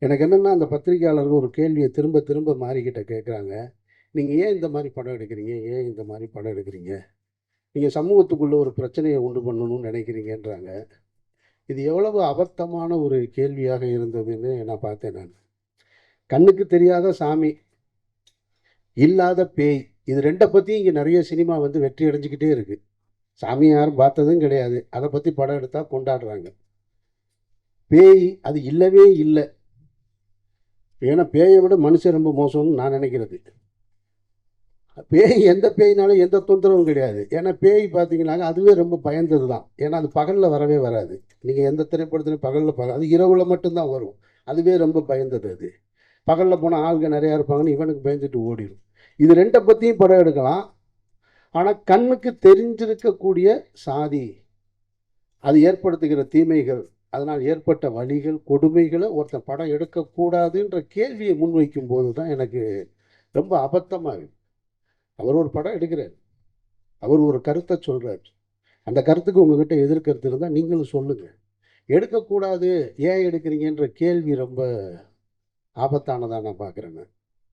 எனக்கு என்னென்னா அந்த பத்திரிகையாளர்கள் ஒரு கேள்வியை திரும்ப திரும்ப மாறிக்கிட்ட கேட்குறாங்க. நீங்கள் ஏன் இந்த மாதிரி படம் எடுக்கிறீங்க, ஏன் இந்த மாதிரி படம் எடுக்கிறீங்க, நீங்கள் சமூகத்துக்குள்ளே ஒரு பிரச்சனையை உண்டு பண்ணணும்னு நினைக்கிறீங்கன்றாங்க. இது எவ்வளவு அபத்தமான ஒரு கேள்வியாக இருந்ததுன்னு நான் பார்த்தேன். நான் கண்ணுக்கு தெரியாத சாமி, இல்லாத பேய், இது ரெண்டை பற்றி இங்கே நிறைய சினிமா வந்து வெற்றி அடைஞ்சிக்கிட்டே இருக்குது. சாமி யாரும் பார்த்ததும் கிடையாது, அதை பற்றி படம் எடுத்தால் கொண்டாடுறாங்க. பேய் அது இல்லவே இல்லை. ஏன்னா பேயை விட மனுஷன் ரொம்ப மோசம்னு நான் நினைக்கிறது. பேய் எந்த பேய்னாலும் எந்த தொந்தரவும் கிடையாது. ஏன்னா பேய் பார்த்தீங்கன்னாங்க அதுவே ரொம்ப பயந்தது தான். ஏன்னா அது பகலில் வரவே வராது. நீங்கள் எந்த திரைப்படத்துலையும் பகலில் அது இரவில் மட்டும்தான் வரும். அதுவே ரொம்ப பயந்தது. அது பகலில் போனால் ஆளுங்க நிறையா இருப்பாங்கன்னு இவனுக்கு பயந்துட்டு ஓடிடும். இது ரெண்டை பற்றியும் படம் எடுக்கலாம். ஆனால் கண்ணுக்கு தெரிஞ்சிருக்கக்கூடிய சாதி, அது ஏற்படுத்துகிற தீமைகள், அதனால் ஏற்பட்ட வலிகள், கொடுமைகளை ஒருத்தன் படம் எடுக்கக்கூடாதுன்ற கேள்வியை முன்வைக்கும் போது தான் எனக்கு ரொம்ப அபத்தமாக. அவர் ஒரு படம் எடுக்கிறார், அவர் ஒரு கருத்தை சொல்கிறார். அந்த கருத்துக்கு உங்ககிட்ட எதிர்கருத்து இருந்தால் நீங்களும் சொல்லுங்கள். எடுக்கக்கூடாது, ஏன் எடுக்கிறீங்கன்ற கேள்வி ரொம்ப ஆபத்தானதாக நான் பார்க்குறேன்.